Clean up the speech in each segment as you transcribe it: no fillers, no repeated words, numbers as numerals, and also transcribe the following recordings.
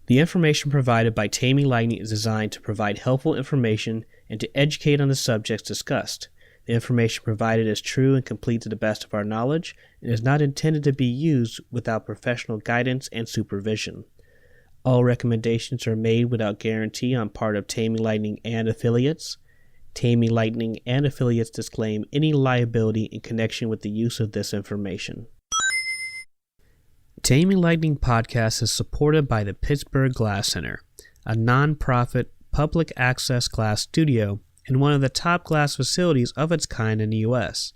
The information provided by Taming Lightning is designed to provide helpful information and to educate on the subjects discussed. The information provided is true and complete to the best of our knowledge and is not intended to be used without professional guidance and supervision. All recommendations are made without guarantee on part of Taming Lightning and affiliates. Taming Lightning and affiliates disclaim any liability in connection with the use of this information. Taming Lightning podcast is supported by the Pittsburgh Glass Center, a non-profit public access glass studio and one of the top glass facilities of its kind in the U.S.,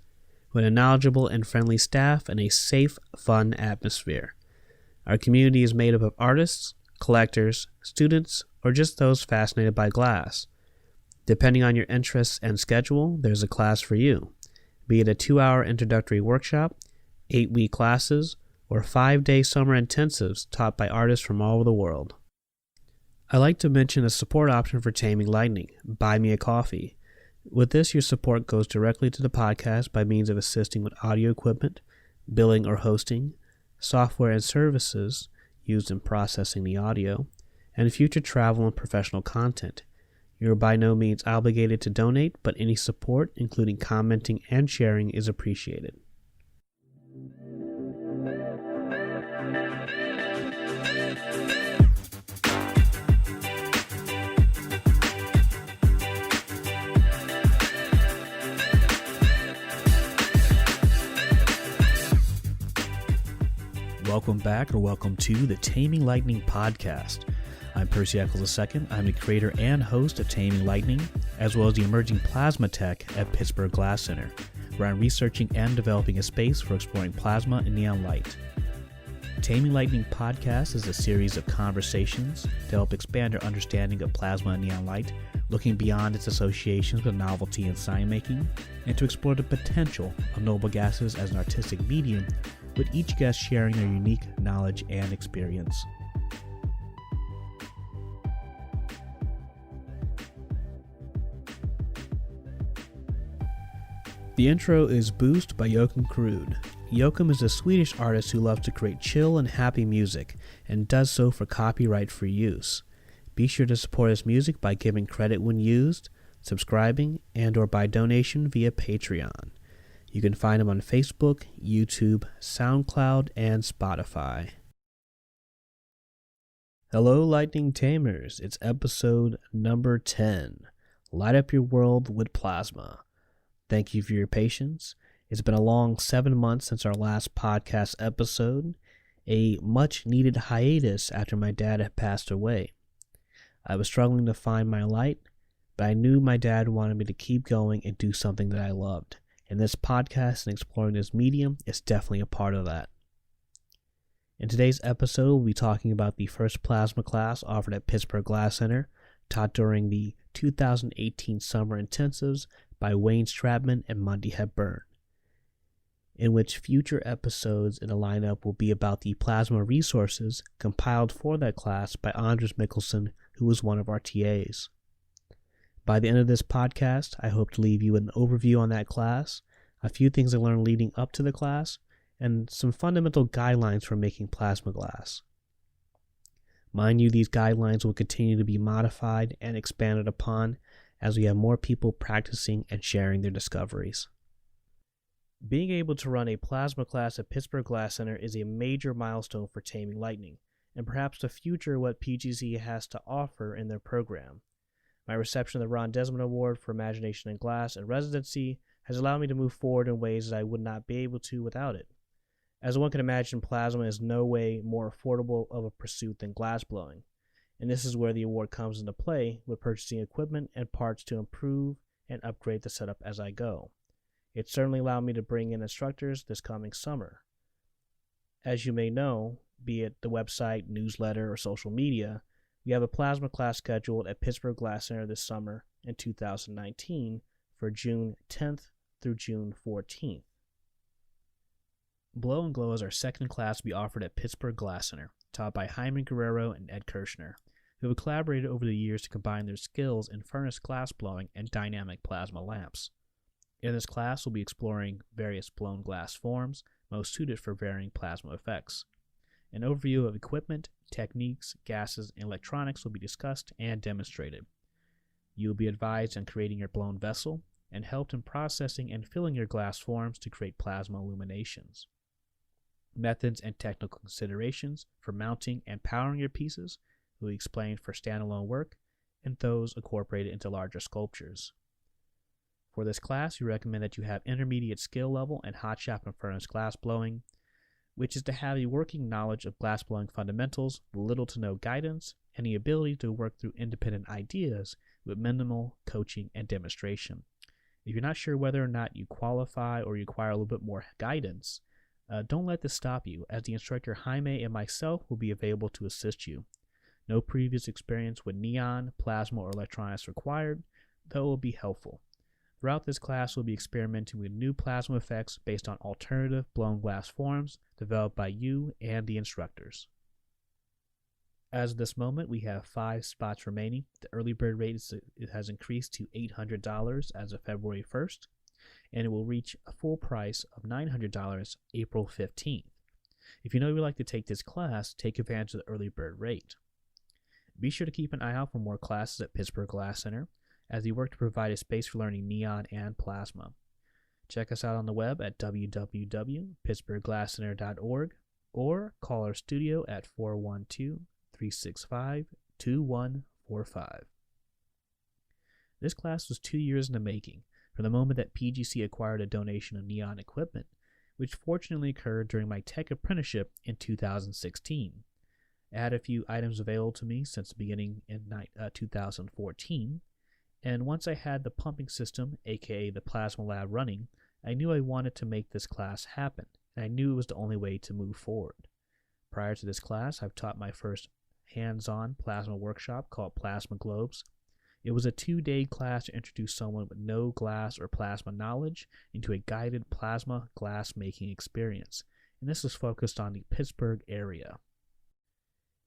with a knowledgeable and friendly staff and a safe, fun atmosphere. Our community is made up of artists, collectors, students, or just those fascinated by glass. Depending on your interests and schedule, there's a class for you, be it a 2-hour introductory workshop, 8-week classes, or 5-day summer intensives taught by artists from all over the world. I like to mention a support option for Taming Lightning, Buy Me a Coffee. With this, your support goes directly to the podcast by means of assisting with audio equipment, billing or hosting, software and services used in processing the audio, and future travel and professional content. You are by no means obligated to donate, but any support, including commenting and sharing, is appreciated. Welcome back, or welcome to the Taming Lightning podcast. I'm Percy Eccles II. I'm the creator and host of Taming Lightning, as well as the emerging plasma tech at Pittsburgh Glass Center, where I'm researching and developing a space for exploring plasma and neon light. Taming Lightning podcast is a series of conversations to help expand our understanding of plasma and neon light, looking beyond its associations with novelty in sign making, and to explore the potential of noble gases as an artistic medium, with each guest sharing their unique knowledge and experience. The intro is Boost by Joachim Krud. Joachim is a Swedish artist who loves to create chill and happy music, and does so for copyright-free use. Be sure to support his music by giving credit when used, subscribing, and or by donation via Patreon. You can find him on Facebook, YouTube, SoundCloud, and Spotify. Hello, Lightning Tamers. It's episode number 10. Light up your world with plasma. Thank you for your patience. It's been a long 7 months since our last podcast episode, a much-needed hiatus after my dad had passed away. I was struggling to find my light, but I knew my dad wanted me to keep going and do something that I loved. And this podcast and exploring this medium is definitely a part of that. In today's episode, we'll be talking about the first plasma class offered at Pittsburgh Glass Center, taught during the 2018 summer intensives by Wayne Stratman and Mundy Hepburn, in which future episodes in the lineup will be about the plasma resources compiled for that class by Anders Mikkelsen, who was one of our TAs. By the end of this podcast, I hope to leave you an overview on that class, a few things I learned leading up to the class, and some fundamental guidelines for making plasma glass. Mind you, these guidelines will continue to be modified and expanded upon as we have more people practicing and sharing their discoveries. Being able to run a plasma class at Pittsburgh Glass Center is a major milestone for Taming Lightning, and perhaps the future of what PGC has to offer in their program. My reception of the Ron Desmond Award for Imagination in Glass and residency has allowed me to move forward in ways that I would not be able to without it. As one can imagine, plasma is no way more affordable of a pursuit than glass blowing, and this is where the award comes into play with purchasing equipment and parts to improve and upgrade the setup as I go. It certainly allowed me to bring in instructors this coming summer. As you may know, be it the website, newsletter, or social media, we have a plasma class scheduled at Pittsburgh Glass Center this summer in 2019 for June 10th through June 14th. Blow and Glow is our second class to be offered at Pittsburgh Glass Center, taught by Hyman Guerrero and Ed Kirshner, who have collaborated over the years to combine their skills in furnace glass blowing and dynamic plasma lamps. In this class, we'll be exploring various blown glass forms most suited for varying plasma effects. An overview of equipment, techniques, gases, and electronics will be discussed and demonstrated. You will be advised on creating your blown vessel and helped in processing and filling your glass forms to create plasma illuminations. Methods and technical considerations for mounting and powering your pieces will be explained for standalone work and those incorporated into larger sculptures. For this class, we recommend that you have intermediate skill level in hot shop and furnace glass blowing, which is to have a working knowledge of glass blowing fundamentals, little to no guidance, and the ability to work through independent ideas with minimal coaching and demonstration. If you're not sure whether or not you qualify or require a little bit more guidance, don't let this stop you, as the instructor Jaime and myself will be available to assist you. No previous experience with neon, plasma, or electronics required, though it will be helpful. Throughout this class, we'll be experimenting with new plasma effects based on alternative blown glass forms developed by you and the instructors. As of this moment, we have 5 spots remaining. The early bird rate has increased to $800 as of February 1st, and it will reach a full price of $900 April 15th. If you know you would like to take this class, take advantage of the early bird rate. Be sure to keep an eye out for more classes at Pittsburgh Glass Center, as we work to provide a space for learning neon and plasma. Check us out on the web at www.pittsburghglasscenter.org or call our studio at 412-365-2145. This class was 2 years in the making, from the moment that PGC acquired a donation of neon equipment, which fortunately occurred during my tech apprenticeship in 2016. I had a few items available to me since the beginning in 2014, and once I had the pumping system, aka the plasma lab, running, I knew I wanted to make this class happen, and I knew it was the only way to move forward. Prior to this class, I've taught my first hands-on plasma workshop called Plasma Globes. It was a 2-day class to introduce someone with no glass or plasma knowledge into a guided plasma glass making experience, and this was focused on the Pittsburgh area.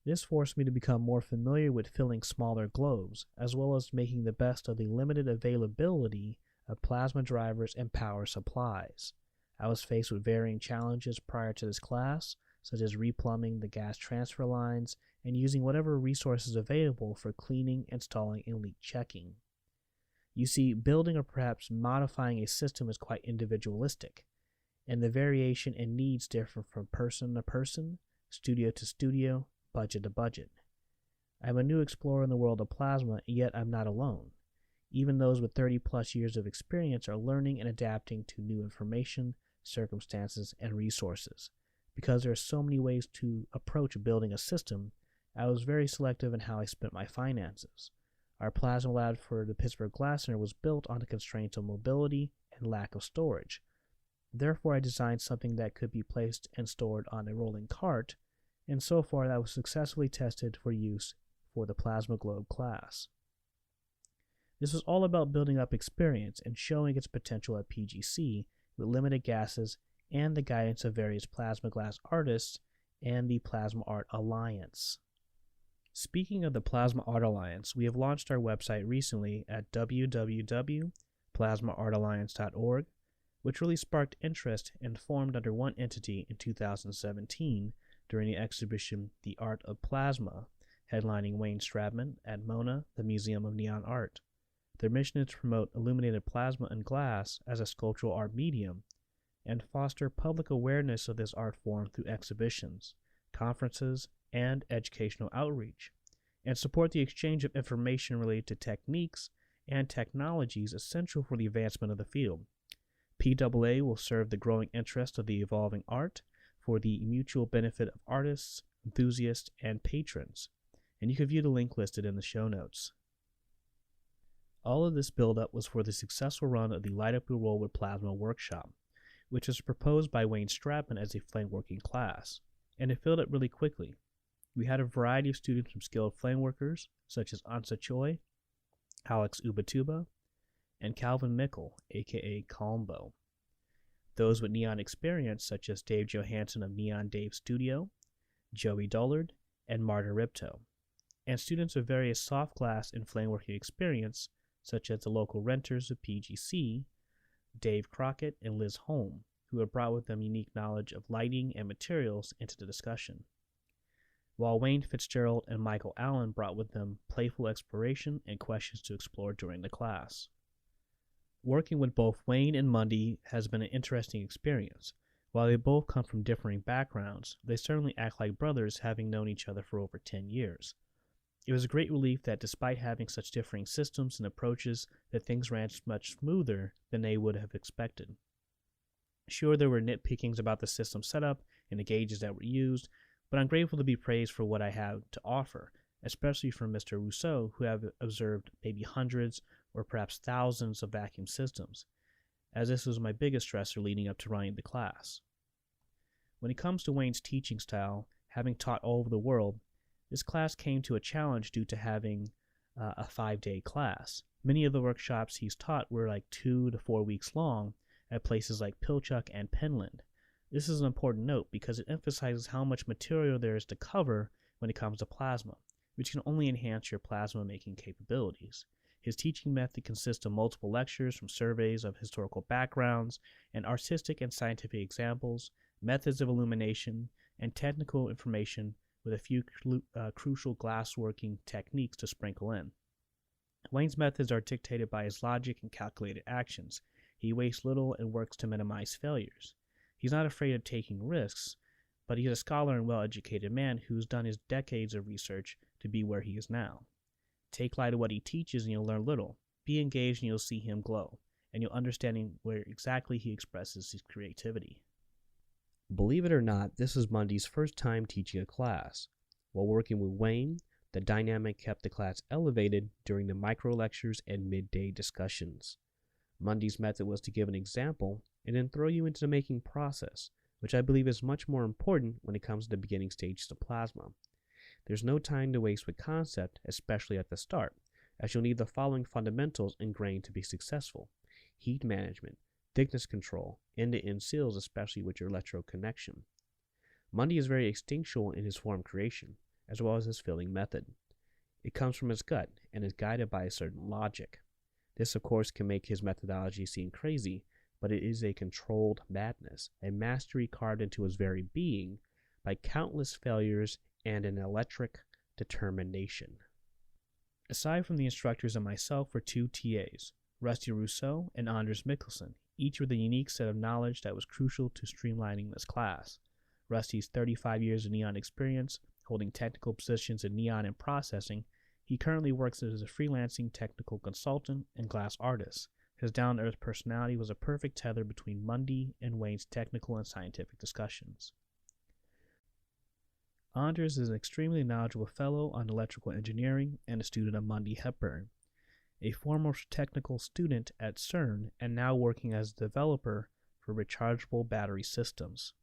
This forced me to become more familiar with filling smaller globes, as well as making the best of the limited availability of plasma drivers and power supplies. I was faced with varying challenges prior to this class, such as replumbing the gas transfer lines and using whatever resources available for cleaning, installing, and leak checking. You see, building or perhaps modifying a system is quite individualistic, and the variation in needs differ from person to person, studio to studio, budget to budget. I'm a new explorer in the world of plasma, yet I'm not alone. Even those with 30 plus years of experience are learning and adapting to new information, circumstances, and resources. Because there are so many ways to approach building a system, I was very selective in how I spent my finances. Our plasma lab for the Pittsburgh Glass Center was built on the constraints of mobility and lack of storage. Therefore, I designed something that could be placed and stored on a rolling cart, and so far that was successfully tested for use for the Plasma Globe class. This was all about building up experience and showing its potential at PGC with limited gases and the guidance of various plasma glass artists and the Plasma Art Alliance. Speaking of the Plasma Art Alliance, we have launched our website recently at www.plasmaartalliance.org, which really sparked interest and formed under one entity in 2017 during the exhibition The Art of Plasma, headlining Wayne Strabman at MONA, the Museum of Neon Art. Their mission is to promote illuminated plasma and glass as a sculptural art medium and foster public awareness of this art form through exhibitions, conferences, and educational outreach, and support the exchange of information related to techniques and technologies essential for the advancement of the field. PAA will serve the growing interest of the evolving art for the mutual benefit of artists, enthusiasts, and patrons, and you can view the link listed in the show notes. All of this build-up was for the successful run of the Light Up Your World with Plasma workshop, which was proposed by Wayne Strabman as a flameworking class, and it filled up really quickly. We had a variety of students from skilled flameworkers, such as Ansa Choi, Alex Ubatuba, and Calvin Mickle, aka Colombo. Those with neon experience, such as Dave Johansson of Neon Dave Studio, Joey Dullard, and Marta Ripto, and students with various soft glass and flameworking experience, such as the local renters of PGC, Dave Crockett and Liz Holm, who have brought with them unique knowledge of lighting and materials into the discussion. while Wayne Fitzgerald and Michael Allen brought with them playful exploration and questions to explore during the class. Working with both Wayne and Mundy has been an interesting experience. While they both come from differing backgrounds, they certainly act like brothers, having known each other for over 10 years. It was a great relief that despite having such differing systems and approaches, that things ran much smoother than they would have expected. Sure, there were nitpickings about the system setup and the gauges that were used, but I'm grateful to be praised for what I have to offer, especially from Mr. Rousseau, who have observed maybe hundreds or perhaps thousands of vacuum systems, as this was my biggest stressor leading up to running the class. When it comes to Wayne's teaching style, having taught all over the world, this class came to a challenge due to having a 5-day class. Many of the workshops he's taught were like 2 to 4 weeks long at places like Pilchuck and Penland. This is an important note because it emphasizes how much material there is to cover when it comes to plasma, which can only enhance your plasma making capabilities. His teaching method consists of multiple lectures from surveys of historical backgrounds and artistic and scientific examples, methods of illumination, and technical information with a few crucial glassworking techniques to sprinkle in. Wayne's methods are dictated by his logic and calculated actions. He wastes little and works to minimize failures. He's not afraid of taking risks, but he's a scholar and well-educated man who's done his decades of research to be where he is now. Take light of what he teaches and you'll learn little. Be engaged and you'll see him glow, and you'll understand where exactly he expresses his creativity. Believe it or not, this is Mundy's first time teaching a class. While working with Wayne, the dynamic kept the class elevated during the micro lectures and midday discussions. Mundy's method was to give an example and then throw you into the making process, which I believe is much more important when it comes to the beginning stages of plasma. There's no time to waste with concept, especially at the start, as you'll need the following fundamentals ingrained to be successful: heat management, thickness control, end-to-end seals, especially with your electrode connection. Mundy is very instinctual in his form creation, as well as his filling method. It comes from his gut and is guided by a certain logic. This, of course, can make his methodology seem crazy, but it is a controlled madness, a mastery carved into his very being by countless failures and an electric determination. Aside from the instructors and myself were 2 TAs, Rusty Rousseau and Anders Mikkelsen, each with a unique set of knowledge that was crucial to streamlining this class. Rusty's 35 years of neon experience, holding technical positions in neon and processing. He currently works as a freelancing technical consultant and glass artist. His down-to-earth personality was a perfect tether between Mundy and Wayne's technical and scientific discussions. Anders is an extremely knowledgeable fellow on electrical engineering and a student of Mundy Hepburn, a former technical student at CERN and now working as a developer for rechargeable battery systems.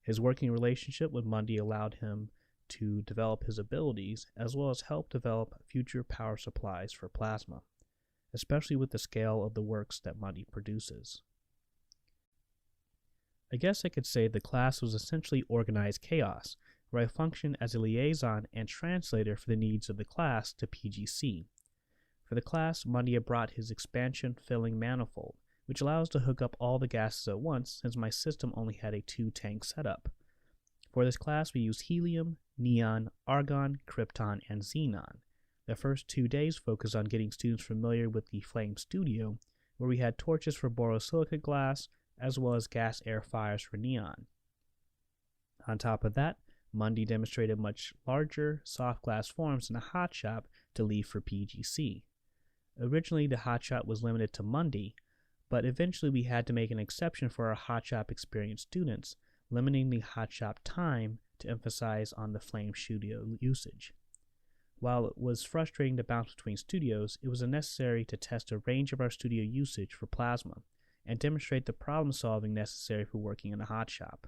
His working relationship with Mundy allowed him to develop his abilities as well as help develop future power supplies for plasma, especially with the scale of the works that Mundy produces. I guess I could say the class was essentially organized chaos, where I functioned as a liaison and translator for the needs of the class to PGC. For the class, Mundy had brought his expansion filling manifold, which allows to hook up all the gases at once since my system only had a 2-tank setup. For this class, we used helium, neon, argon, krypton, and xenon. The first 2 days focused on getting students familiar with the Flame Studio, where we had torches for borosilicate glass, as well as gas-air fires for neon. On top of that, Mundy demonstrated much larger soft glass forms in a hot shop to leave for PGC. Originally, the hot shop was limited to Mundy, but eventually we had to make an exception for our hot shop experienced students, limiting the hot shop time to emphasize on the Flame Studio usage. While it was frustrating to bounce between studios, it was necessary to test a range of our studio usage for plasma and demonstrate the problem solving necessary for working in a hot shop.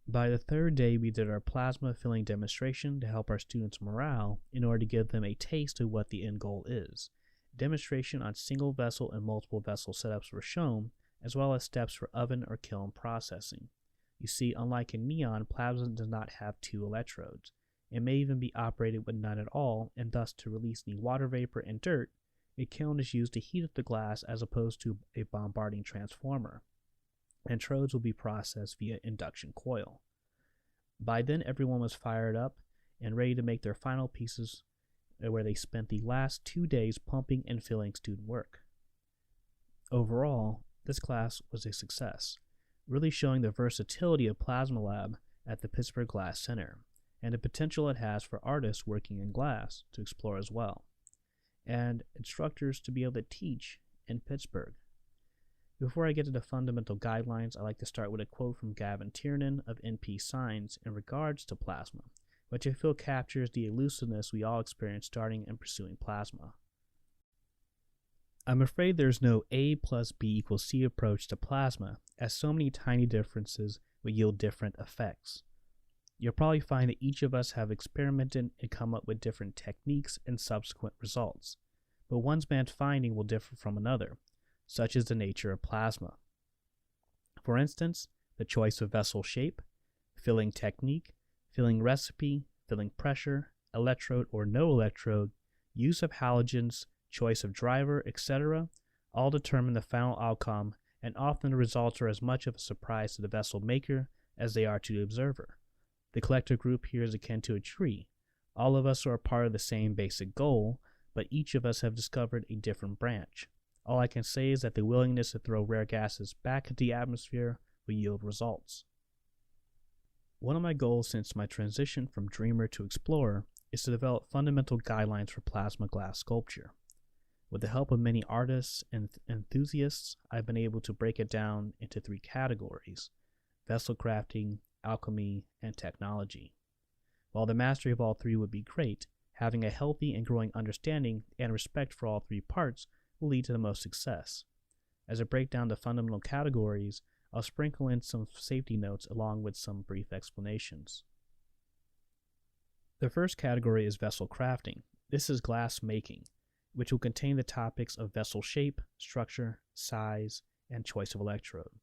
By the 3rd day, we did our plasma filling demonstration to help our students' morale in order to give them a taste of what the end goal is. Demonstration on single vessel and multiple vessel setups were shown, as well as steps for oven or kiln processing. You see, unlike in neon, plasma does not have 2 electrodes. It may even be operated with none at all, and thus to release the water vapor and dirt, a kiln is used to heat up the glass as opposed to a bombarding transformer. Electrodes will be processed via induction coil. By then, everyone was fired up and ready to make their final pieces, where they spent the last 2 days pumping and filling student work. Overall, this class was a success, really showing the versatility of Plasma Lab at the Pittsburgh Glass Center, and the potential it has for artists working in glass to explore as well, and instructors to be able to teach in Pittsburgh. Before I get to the fundamental guidelines, I like to start with a quote from Gavin Tiernan of NP Science in regards to plasma, which I feel captures the elusiveness we all experience starting and pursuing plasma. I'm afraid there's no A plus B equals C approach to plasma, as so many tiny differences will yield different effects. You'll probably find that each of us have experimented and come up with different techniques and subsequent results, but one's man's finding will differ from another. Such is the nature of plasma. For instance, the choice of vessel shape, filling technique, filling recipe, filling pressure, electrode or no electrode, use of halogens, choice of driver, etc., all determine the final outcome, and often the results are as much of a surprise to the vessel maker as they are to the observer. The collective group here is akin to a tree. All of us are a part of the same basic goal, but each of us have discovered a different branch. All I can say is that the willingness to throw rare gases back into the atmosphere will yield results. One of my goals since my transition from dreamer to explorer is to develop fundamental guidelines for plasma glass sculpture. With the help of many artists and enthusiasts, I've been able to break it down into 3 categories: vessel crafting, alchemy, and technology. While the mastery of all 3 would be great, having a healthy and growing understanding and respect for all 3 parts will lead to the most success. As I break down the fundamental categories, I'll sprinkle in some safety notes along with some brief explanations. The first category is vessel crafting. This is glass making, which will contain the topics of vessel shape, structure, size, and choice of electrode.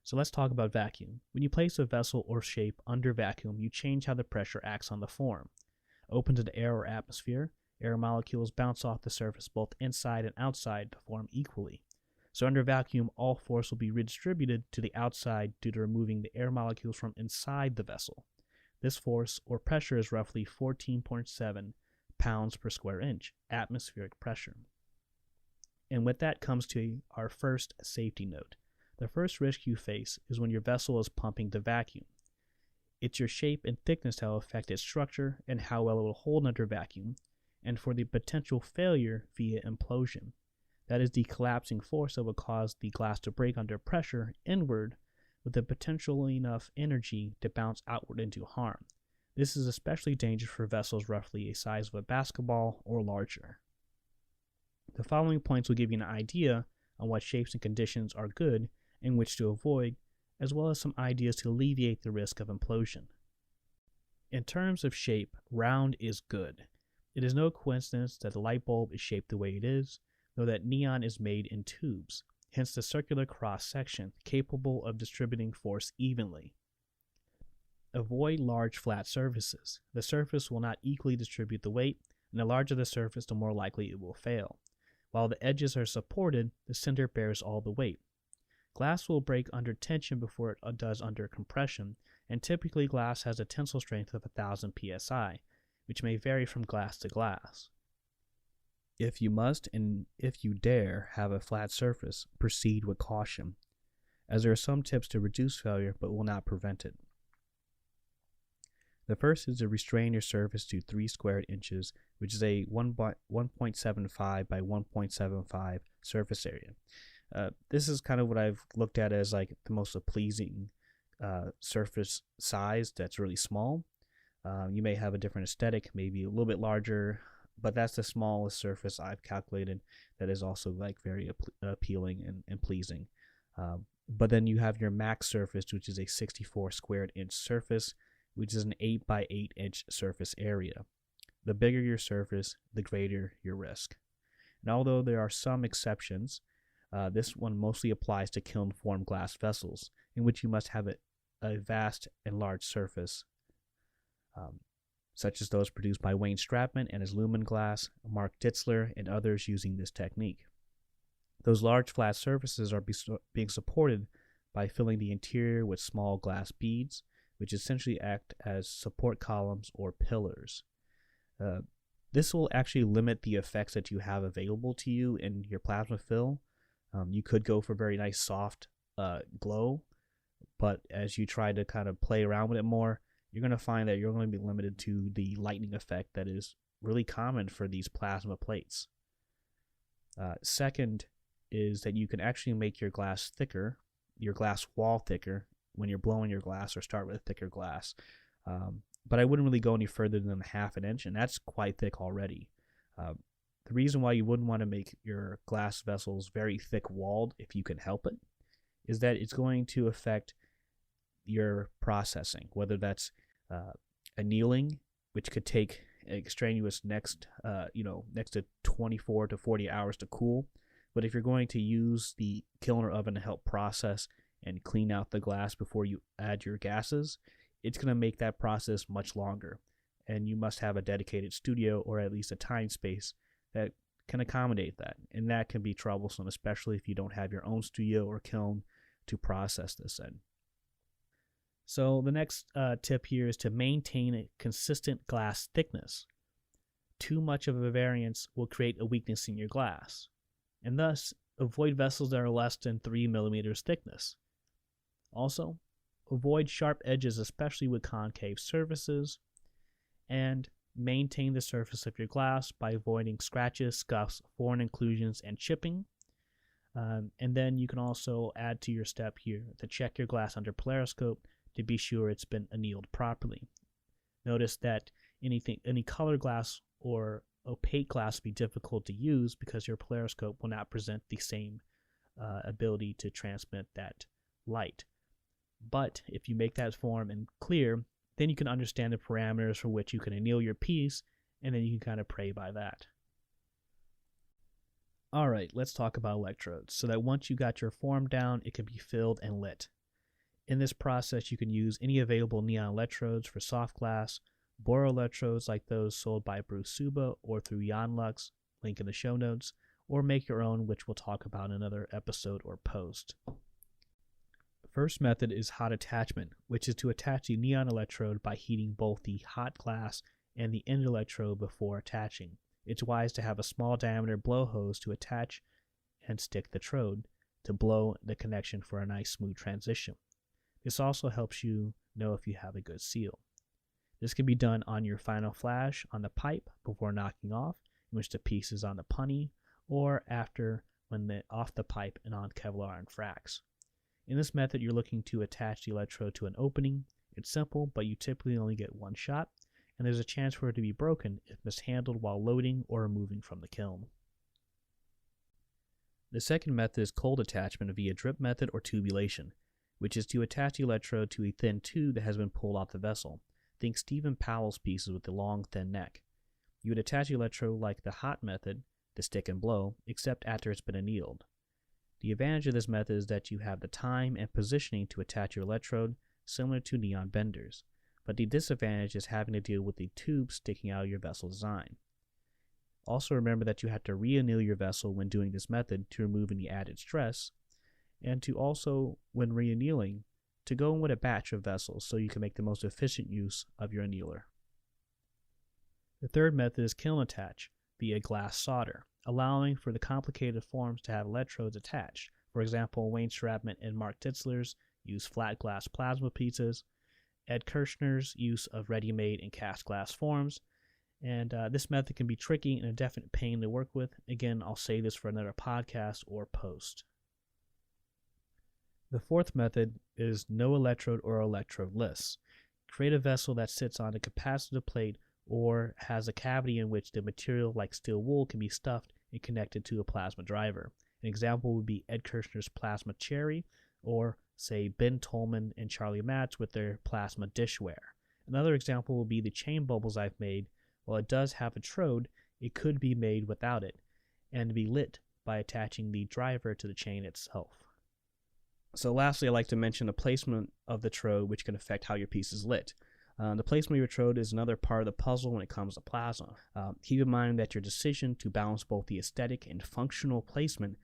So let's talk about vacuum. When you place a vessel or shape under vacuum, you change how the pressure acts on the form. Open to the air or atmosphere, air molecules bounce off the surface both inside and outside to form equally. So under vacuum, all force will be redistributed to the outside due to removing the air molecules from inside the vessel. This force or pressure is roughly 14.7 pounds per square inch, atmospheric pressure. And with that comes to our first safety note. The first risk you face is when your vessel is pumping to vacuum. It's your shape and thickness that will affect its structure and how well it will hold under vacuum, and for the potential failure via implosion. That is the collapsing force that will cause the glass to break under pressure inward with the potentially enough energy to bounce outward into harm. This is especially dangerous for vessels roughly a size of a basketball or larger. The following points will give you an idea on what shapes and conditions are good and which to avoid, as well as some ideas to alleviate the risk of implosion. In terms of shape, round is good. It is no coincidence that the light bulb is shaped the way it is, though that neon is made in tubes, hence the circular cross-section capable of distributing force evenly. Avoid large flat surfaces. The surface will not equally distribute the weight, and the larger the surface, the more likely it will fail. While the edges are supported, the center bears all the weight. Glass will break under tension before it does under compression, and typically glass has a tensile strength of 1000 psi, which may vary from glass to glass. If you must, and if you dare, have a flat surface, proceed with caution, as there are some tips to reduce failure but will not prevent it. The first is to restrain your surface to 3 squared inches, which is a 1.75 by 1.75 surface area. This is kind of what I've looked at as like the most pleasing surface size that's really small. You may have a different aesthetic, maybe a little bit larger, but that's the smallest surface I've calculated that is also like very appealing and pleasing. But then you have your max surface, which is a 64 squared inch surface, which is an 8 by 8 inch surface area. The bigger your surface, the greater your risk. And although there are some exceptions, this one mostly applies to kiln-formed glass vessels, in which you must have a vast and large surface, such as those produced by Wayne Strapman and his Lumen Glass, Mark Ditzler, and others using this technique. Those large flat surfaces are being supported by filling the interior with small glass beads, which essentially act as support columns or pillars. This will actually limit the effects that you have available to you in your plasma fill. You could go for very nice soft glow, but as you try to kind of play around with it more, you're going to find that you're going to be limited to the lightning effect that is really common for these plasma plates. Second is that you can actually make your glass thicker, your glass wall thicker, when you're blowing your glass, or start with thicker glass. But I wouldn't really go any further than 1/2 inch, and that's quite thick already. The reason why you wouldn't want to make your glass vessels very thick walled, if you can help it, is that it's going to affect your processing, whether that's annealing, which could take extraneous next to 24 to 40 hours to cool. But if you're going to use the kiln or oven to help process and clean out the glass before you add your gases, it's going to make that process much longer. And you must have a dedicated studio, or at least a time space that can accommodate that. And that can be troublesome, especially if you don't have your own studio or kiln to process this in. So the next tip here is to maintain a consistent glass thickness. Too much of a variance will create a weakness in your glass, and thus avoid vessels that are less than 3 millimeters thickness. Also, avoid sharp edges, especially with concave surfaces, and maintain the surface of your glass by avoiding scratches, scuffs, foreign inclusions, and chipping. And then you can also add to your step here to check your glass under polariscope to be sure it's been annealed properly. Notice that any color glass or opaque glass will be difficult to use because your polariscope will not present the same ability to transmit that light. But if you make that form and clear, then you can understand the parameters for which you can anneal your piece, and then you can kind of pray by that. Alright, let's talk about electrodes, so that once you got your form down, it can be filled and lit. In this process, you can use any available neon electrodes for soft glass, Boro electrodes like those sold by Bruce Suba or through Yanlux, link in the show notes, or make your own, which we'll talk about in another episode or post. The first method is hot attachment, which is to attach the neon electrode by heating both the hot glass and the end electrode before attaching. It's wise to have a small diameter blow hose to attach and stick the trode to blow the connection for a nice smooth transition. This also helps you know if you have a good seal. This can be done on your final flash on the pipe before knocking off, in which the piece is on the punny, or after when off the pipe and on Kevlar and fracks. In this method, you're looking to attach the electrode to an opening. It's simple, but you typically only get one shot, and there's a chance for it to be broken if mishandled while loading or removing from the kiln. The second method is cold attachment via drip method or tubulation, which is to attach the electrode to a thin tube that has been pulled off the vessel. Think Stephen Powell's pieces with the long, thin neck. You would attach the electrode like the hot method, the stick and blow, except after it's been annealed. The advantage of this method is that you have the time and positioning to attach your electrode, similar to neon benders, but the disadvantage is having to deal with the tube sticking out of your vessel design. Also remember that you have to re-anneal your vessel when doing this method to remove any added stress, and to also, when re-annealing, to go in with a batch of vessels so you can make the most efficient use of your annealer. The third method is kiln attach via glass solder, allowing for the complicated forms to have electrodes attached. For example, Wayne Schrapman and Mark Titzler's use flat glass plasma pieces, Ed Kirshner's use of ready-made and cast glass forms, and this method can be tricky and a definite pain to work with. Again, I'll save this for another podcast or post. The fourth method is no electrode or electrodeless. Create a vessel that sits on a capacitive plate or has a cavity in which the material like steel wool can be stuffed and connected to a plasma driver. An example would be Ed Kirshner's Plasma Cherry, or say Ben Tolman and Charlie Matz with their Plasma Dishware. Another example will be the chain bubbles I've made. While it does have a trode, it could be made without it and be lit by attaching the driver to the chain itself. So lastly, I'd like to mention the placement of the trode, which can affect how your piece is lit. The placement of your trode is another part of the puzzle when it comes to plasma. Keep in mind that your decision to balance both the aesthetic and functional placement,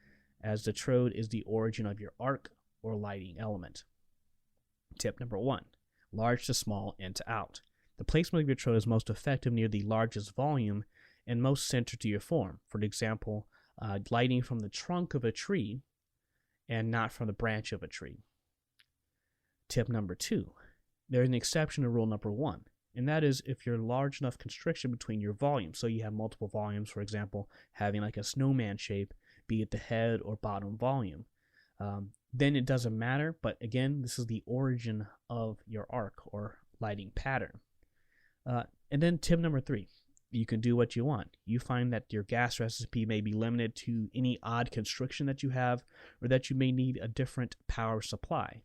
as the trode is the origin of your arc or lighting element. Tip number 1. large to small, in to out. The placement of your electrode is most effective near the largest volume and most centered to your form. For example, lighting from the trunk of a tree and not from the branch of a tree. Tip number 2. There is an exception to rule number 1, and that is if you're large enough constriction between your volumes. So you have multiple volumes, for example, having like a snowman shape, be it the head or bottom volume. Then it doesn't matter, but again, this is the origin of your arc or lighting pattern. And then tip number 3, you can do what you want. You find that your gas recipe may be limited to any odd constriction that you have, or that you may need a different power supply.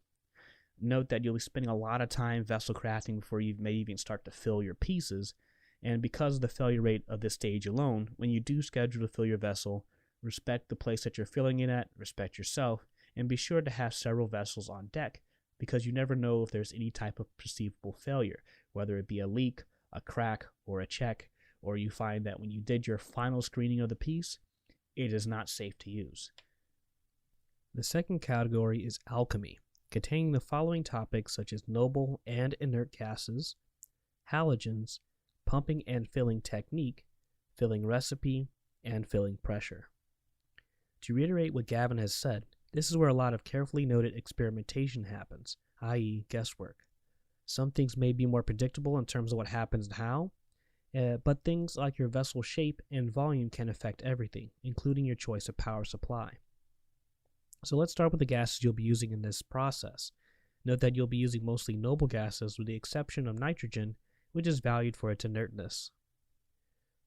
Note that you'll be spending a lot of time vessel crafting before you may even start to fill your pieces, and because of the failure rate of this stage alone, when you do schedule to fill your vessel, respect the place that you're filling it at, respect yourself, and be sure to have several vessels on deck, because you never know if there's any type of perceivable failure, whether it be a leak, a crack, or a check, or you find that when you did your final screening of the piece, it is not safe to use. The second category is alchemy, containing the following topics such as noble and inert gases, halogens, pumping and filling technique, filling recipe, and filling pressure. To reiterate what Gavin has said, this is where a lot of carefully noted experimentation happens, i.e. guesswork. Some things may be more predictable in terms of what happens and how, but things like your vessel shape and volume can affect everything, including your choice of power supply. So let's start with the gases you'll be using in this process. Note that you'll be using mostly noble gases with the exception of nitrogen, which is valued for its inertness.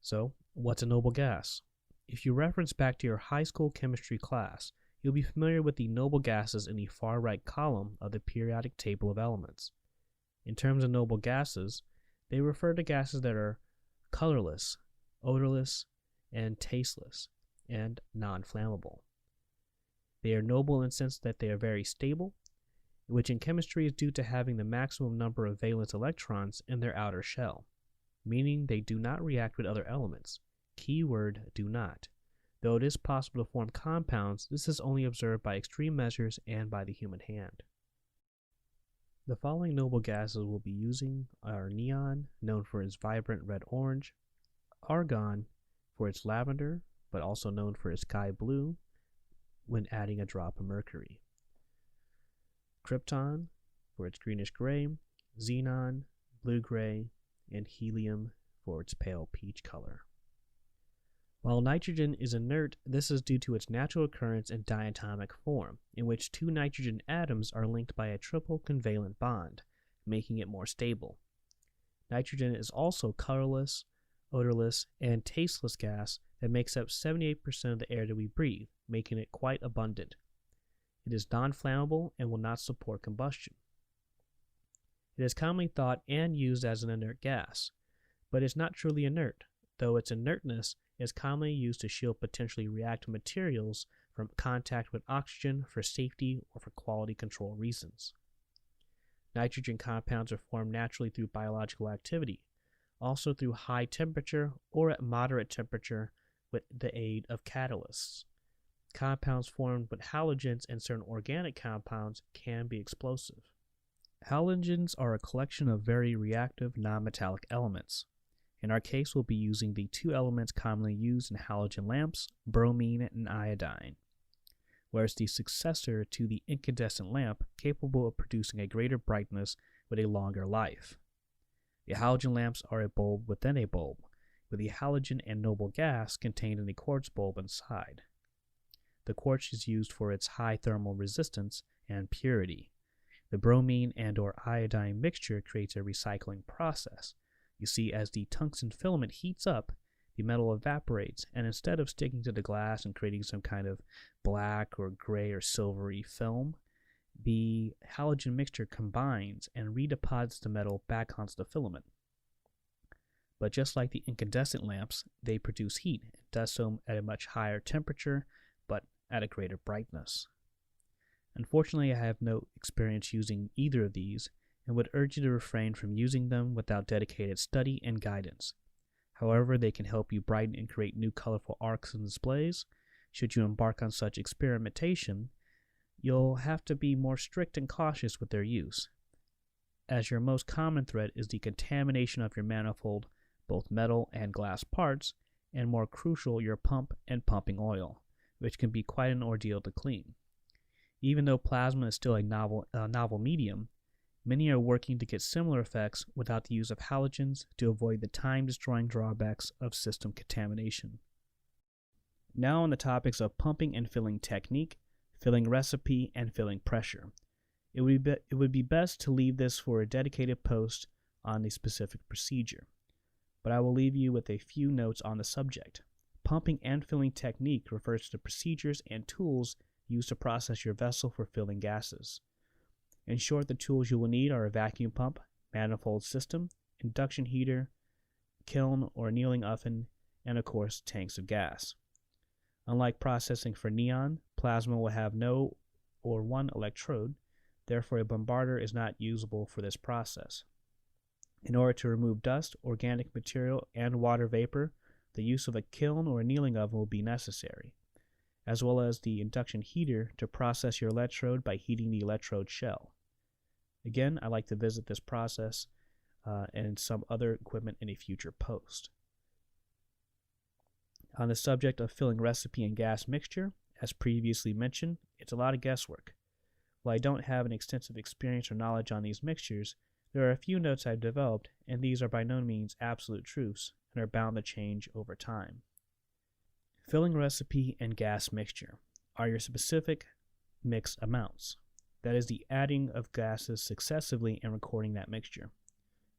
So, what's a noble gas? If you reference back to your high school chemistry class, you'll be familiar with the noble gases in the far right column of the periodic table of elements. In terms of noble gases, they refer to gases that are colorless, odorless, and tasteless, and non-flammable. They are noble in the sense that they are very stable, which in chemistry is due to having the maximum number of valence electrons in their outer shell, meaning they do not react with other elements. Keyword, do not. Though it is possible to form compounds, this is only observed by extreme measures and by the human hand. The following noble gases we'll be using are neon, known for its vibrant red-orange, argon, for its lavender, but also known for its sky blue, when adding a drop of mercury, krypton, for its greenish-gray, xenon, blue-gray, and helium, for its pale peach color. While nitrogen is inert, this is due to its natural occurrence in diatomic form, in which two nitrogen atoms are linked by a triple covalent bond, making it more stable. Nitrogen is also colorless, odorless, and tasteless gas that makes up 78% of the air that we breathe, making it quite abundant. It is non-flammable and will not support combustion. It is commonly thought and used as an inert gas, but is not truly inert, though its inertness is commonly used to shield potentially reactive materials from contact with oxygen for safety or for quality control reasons. Nitrogen compounds are formed naturally through biological activity, also through high temperature or at moderate temperature with the aid of catalysts. Compounds formed with halogens and certain organic compounds can be explosive. Halogens are a collection of very reactive non-metallic elements. In our case, we'll be using the two elements commonly used in halogen lamps, bromine and iodine, whereas the successor to the incandescent lamp capable of producing a greater brightness with a longer life. The halogen lamps are a bulb within a bulb, with the halogen and noble gas contained in a quartz bulb inside. The quartz is used for its high thermal resistance and purity. The bromine and/or iodine mixture creates a recycling process. You see, as the tungsten filament heats up, the metal evaporates, and instead of sticking to the glass and creating some kind of black or gray or silvery film, the halogen mixture combines and redeposits the metal back onto the filament. But just like the incandescent lamps, they produce heat and does so at a much higher temperature, but at a greater brightness. Unfortunately, I have no experience using either of these, and would urge you to refrain from using them without dedicated study and guidance. However, they can help you brighten and create new colorful arcs and displays. Should you embark on such experimentation, you'll have to be more strict and cautious with their use. as your most common threat is the contamination of your manifold, both metal and glass parts, and more crucial, your pump and pumping oil, which can be quite an ordeal to clean. Even though plasma is still a novel medium, many are working to get similar effects without the use of halogens to avoid the time-destroying drawbacks of system contamination. Now on the topics of pumping and filling technique, filling recipe, and filling pressure. It would be best to leave this for a dedicated post on the specific procedure, but I will leave you with a few notes on the subject. Pumping and filling technique refers to the procedures and tools used to process your vessel for filling gases. In short, the tools you will need are a vacuum pump, manifold system, induction heater, kiln or annealing oven, and of course tanks of gas. Unlike processing for neon, plasma will have no or one electrode, therefore a bombarder is not usable for this process. In order to remove dust, organic material, and water vapor, the use of a kiln or annealing oven will be necessary, as well as the induction heater to process your electrode by heating the electrode shell. Again, I'd like to visit this process and some other equipment in a future post. On the subject of filling recipe and gas mixture, as previously mentioned, it's a lot of guesswork. While I don't have an extensive experience or knowledge on these mixtures, there are a few notes I've developed, and these are by no means absolute truths and are bound to change over time. Filling recipe and gas mixture are your specific mix amounts. That is the adding of gases successively and recording that mixture.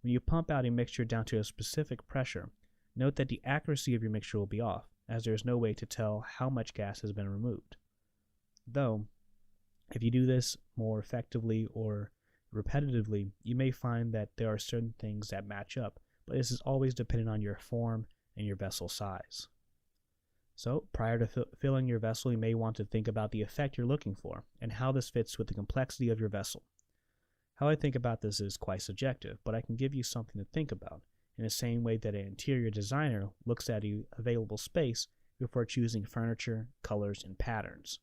When you pump out a mixture down to a specific pressure, note that the accuracy of your mixture will be off, as there is no way to tell how much gas has been removed. Though, if you do this more effectively or repetitively, you may find that there are certain things that match up, but this is always dependent on your form and your vessel size. So, prior to filling your vessel, you may want to think about the effect you're looking for and how this fits with the complexity of your vessel. How I think about this is quite subjective, but I can give you something to think about, in the same way that an interior designer looks at the available space before choosing furniture, colors, and patterns.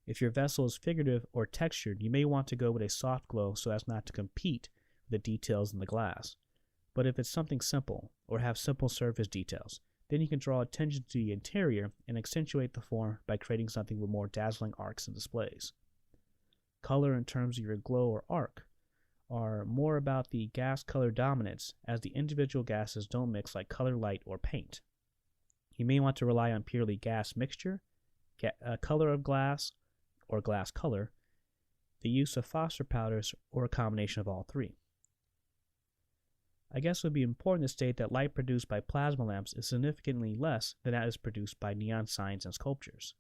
If your vessel is figurative or textured, you may want to go with a soft glow so as not to compete with the details in the glass. But if it's something simple, or have simple surface details, then you can draw attention to the interior and accentuate the form by creating something with more dazzling arcs and displays. Color in terms of your glow or arc are more about the gas color dominance, as the individual gases don't mix like color light or paint. You may want to rely on purely gas mixture, color of glass or glass color, the use of phosphor powders, or a combination of all three. I guess it would be important to state that light produced by plasma lamps is significantly less than that is produced by neon signs and sculptures.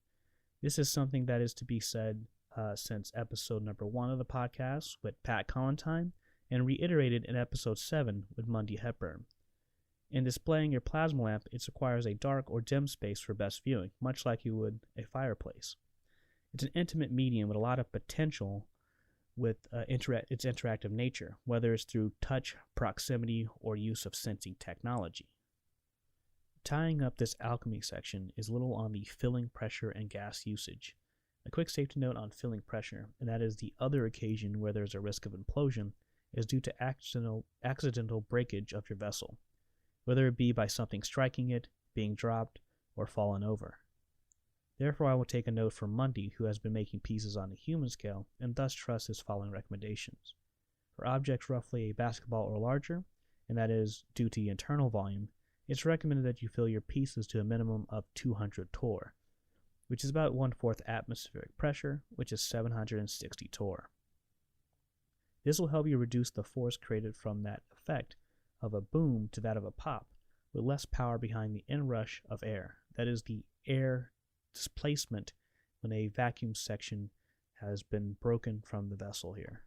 This is something that is to be said since episode number 1 of the podcast with Pat Collentine, and reiterated in episode 7 with Mundy Hepburn. In displaying your plasma lamp, it requires a dark or dim space for best viewing, much like you would a fireplace. It's an intimate medium with a lot of potential with its interactive nature, whether it's through touch, proximity, or use of sensing technology. Tying up this alchemy section is a little on the filling pressure and gas usage. A quick safety note on filling pressure, and that is the other occasion where there's a risk of implosion, is due to accidental breakage of your vessel, whether it be by something striking it, being dropped, or fallen over. Therefore, I will take a note from Mundy, who has been making pieces on the human scale, and thus trust his following recommendations. For objects roughly a basketball or larger, and that is due to the internal volume, it's recommended that you fill your pieces to a minimum of 200 torr, which is about 1/4 atmospheric pressure, which is 760 torr. This will help you reduce the force created from that effect of a boom to that of a pop, with less power behind the inrush of air, that is the air displacement when a vacuum section has been broken from the vessel here.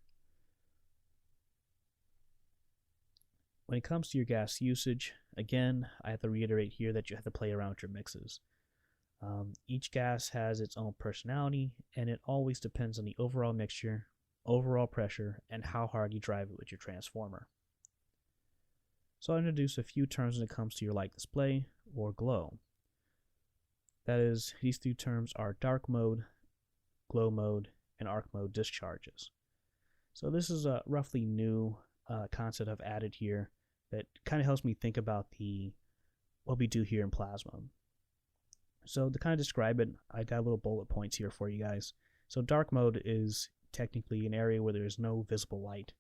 When it comes to your gas usage, again, I have to reiterate here that you have to play around with your mixes. Each gas has its own personality, and it always depends on the overall mixture, overall pressure, and how hard you drive it with your transformer. So I'll introduce a few terms when it comes to your light display or glow. That is, these three terms are dark mode, glow mode, and arc mode discharges. So this is a roughly new concept I've added here that kind of helps me think about what we do here in plasma. So to kind of describe it, I got little bullet points here for you guys. So dark mode is technically an area where there's no visible light.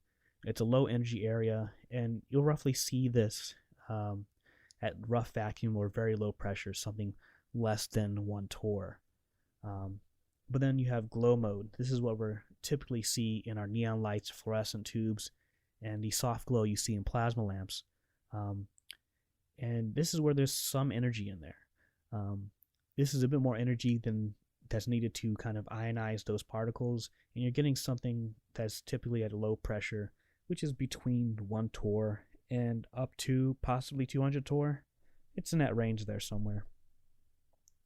It's a low energy area, and you'll roughly see this at rough vacuum or very low pressure, something less than 1 torr. But then you have glow mode. This is what we typically see in our neon lights, fluorescent tubes, and the soft glow you see in plasma lamps. And this is where there's some energy in there. This is a bit more energy than that's needed to kind of ionize those particles, and you're getting something that's typically at a low pressure, which is between 1 torr and up to possibly 200 torr. It's in that range there somewhere.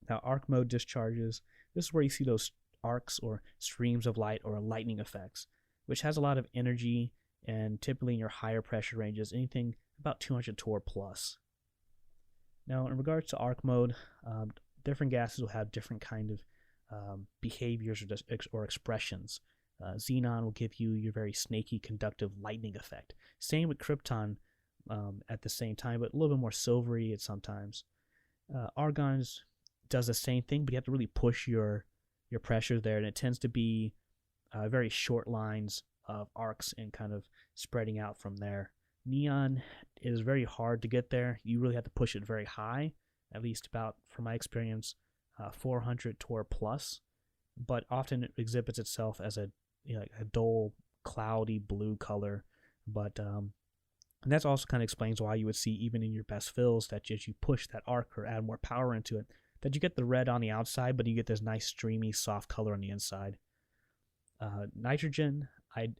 Now, arc mode discharges. This is where you see those arcs or streams of light or lightning effects, which has a lot of energy, and typically in your higher pressure ranges, anything about 200 torr plus. Now, in regards to arc mode, different gases will have different kind of behaviors or expressions. Xenon will give you your very snaky conductive lightning effect. Same with krypton at the same time, but a little bit more silvery at sometimes. Argon does the same thing, but you have to really push your pressure there, and it tends to be very short lines of arcs and kind of spreading out from there. Neon is very hard to get there. You really have to push it very high, at least about, from my experience, 400 torr plus, but often it exhibits itself as a dull, cloudy blue color. But and that also kind of explains why you would see even in your best fills that as you push that arc or add more power into it, that you get the red on the outside, but you get this nice streamy soft color on the inside. Nitrogen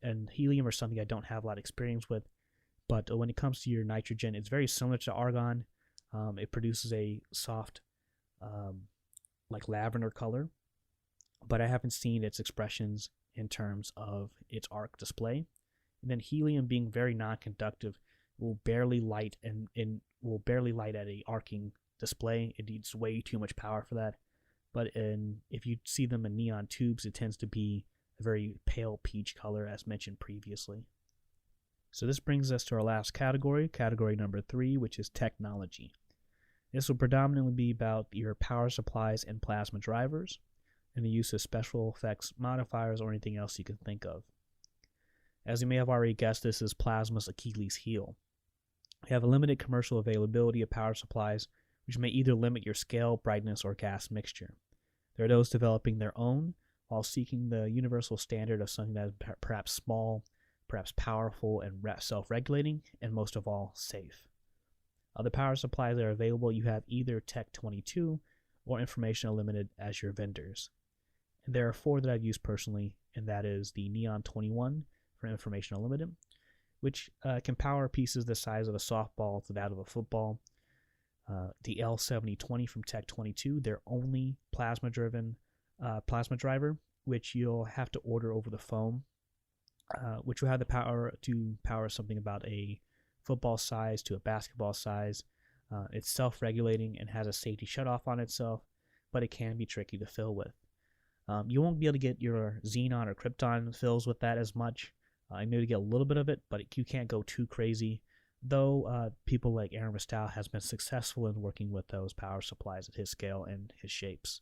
and helium are something I don't have a lot of experience with, but when it comes to your nitrogen, it's very similar to argon. It produces a soft like lavender color, but I haven't seen its expressions in terms of its arc display. And then helium, being very non-conductive, will barely light and will barely light at a arcing display. It needs way too much power for that. But if you see them in neon tubes, it tends to be a very pale peach color, as mentioned previously. So this brings us to our last category number 3, which is technology. This will predominantly be about your power supplies and plasma drivers, and the use of special effects modifiers or anything else you can think of. As you may have already guessed, this is plasma's Achilles heel. You have a limited commercial availability of power supplies, which may either limit your scale, brightness, or gas mixture. There are those developing their own, while seeking the universal standard of something that is perhaps small, perhaps powerful and self-regulating, and most of all, safe. Other power supplies that are available, you have either Tech 22 or Information Unlimited as your vendors. And there are 4 that I've used personally, and that is the Neon 21 for Information Unlimited, which can power pieces the size of a softball to that of a football. The L7020 from Tech 22, their only plasma-driven plasma driver, which you'll have to order over the phone, which will have the power to power something about a football size to a basketball size. It's self-regulating and has a safety shutoff on itself, but it can be tricky to fill with. You won't be able to get your xenon or krypton fills with that as much. You may get a little bit of it, but you can't go too crazy, though people like Aaron Ristow has been successful in working with those power supplies at his scale and his shapes.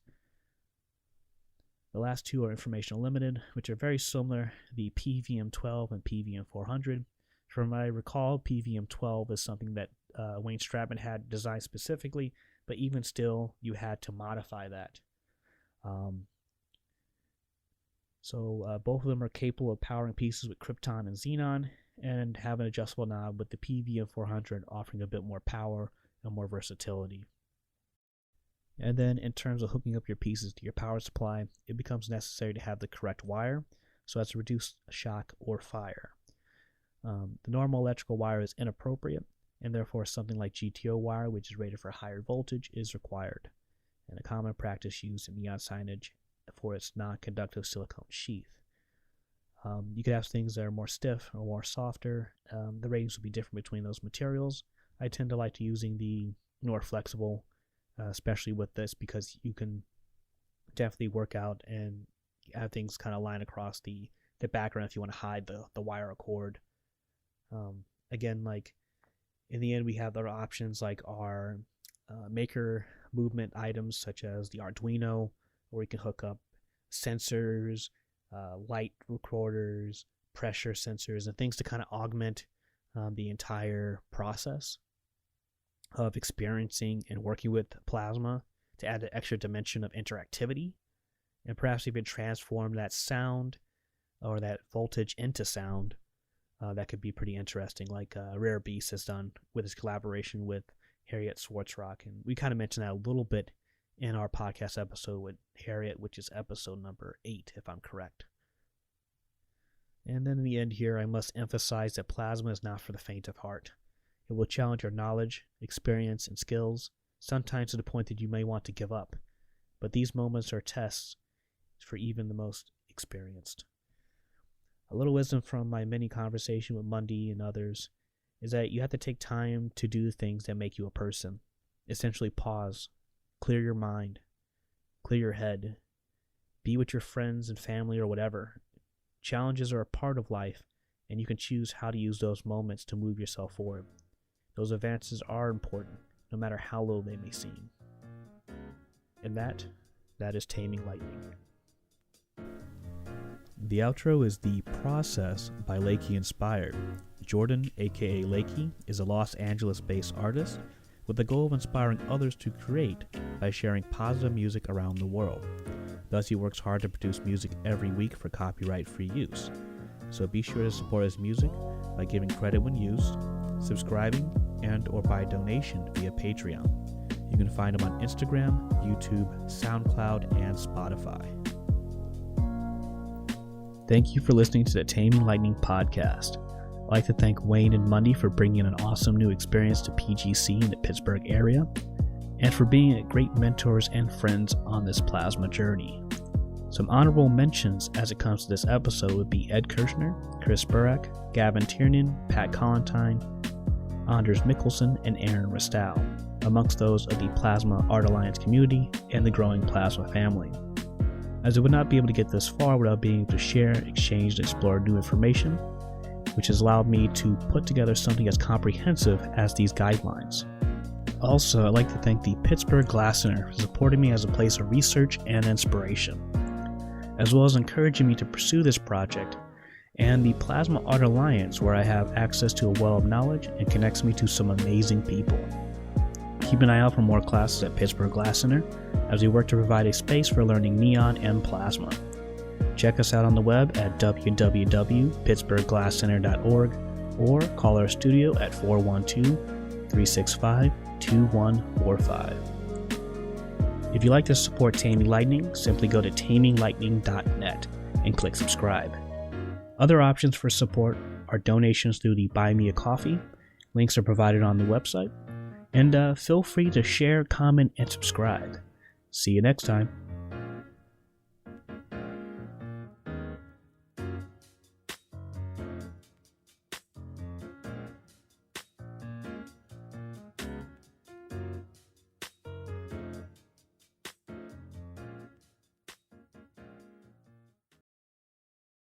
The last 2 are Information Unlimited, which are very similar, the PVM12 and PVM400. From what I recall, PVM12 is something that Wayne Stratman had designed specifically, but even still, you had to modify that. So both of them are capable of powering pieces with krypton and xenon, and have an adjustable knob, with the PVM400 offering a bit more power and more versatility. And then in terms of hooking up your pieces to your power supply, it becomes necessary to have the correct wire, so as to reduce shock or fire. The normal electrical wire is inappropriate, and therefore something like GTO wire, which is rated for higher voltage, is required, and a common practice used in neon signage for its non-conductive silicone sheath. You could have things that are more stiff or more softer. The ratings will be different between those materials. I tend to like to using the more flexible, especially with this, because you can definitely work out and have things kind of line across the the background if you want to hide the wire or cord. Again, like in the end, we have other options like our maker movement items such as the Arduino, where we can hook up sensors, light recorders, pressure sensors, and things to kind of augment the entire process of experiencing and working with plasma, to add an extra dimension of interactivity, and perhaps even transform that sound or that voltage into sound. That could be pretty interesting, like Rare Beast has done with his collaboration with Harriet Swartzrock. And we kind of mentioned that a little bit in our podcast episode with Harriet, which is episode number 8, if I'm correct. And then in the end here, I must emphasize that plasma is not for the faint of heart. It will challenge your knowledge, experience, and skills, sometimes to the point that you may want to give up. But these moments are tests for even the most experienced. A little wisdom from my mini conversation with Mundy and others is that you have to take time to do things that make you a person. Essentially pause, clear your mind, clear your head, be with your friends and family or whatever. Challenges are a part of life, and you can choose how to use those moments to move yourself forward. Those advances are important, no matter how low they may seem. And that is Taming Lightning. The outro is The Process by Lakey Inspired. Jordan, aka Lakey, is a Los Angeles-based artist with the goal of inspiring others to create by sharing positive music around the world. Thus, he works hard to produce music every week for copyright-free use. So be sure to support his music by giving credit when used, subscribing, and or by donation via Patreon. You can find him on Instagram, YouTube, SoundCloud, and Spotify. Thank you for listening to the Taming Lightning podcast. I'd like to thank Wayne and Mundy for bringing an awesome new experience to PGC in the Pittsburgh area, and for being great mentors and friends on this plasma journey. Some honorable mentions as it comes to this episode would be Ed Kirshner, Chris Burek, Gavin Tiernan, Pat Collentine, Anders Mikkelsen, and Aaron Ristow, amongst those of the Plasma Art Alliance community and the growing plasma family. As I would not be able to get this far without being able to share, exchange, and explore new information, which has allowed me to put together something as comprehensive as these guidelines. Also, I'd like to thank the Pittsburgh Glass Center for supporting me as a place of research and inspiration, as well as encouraging me to pursue this project, and the Plasma Art Alliance, where I have access to a well of knowledge and connects me to some amazing people. Keep an eye out for more classes at Pittsburgh Glass Center as we work to provide a space for learning neon and plasma. Check us out on the web at www.pittsburghglasscenter.org or call our studio at 412-365-2145. If you'd like to support Taming Lightning, simply go to taminglightning.net and click subscribe. Other options for support are donations through the Buy Me a Coffee. Links are provided on the website. And feel free to share, comment, and subscribe. See you next time.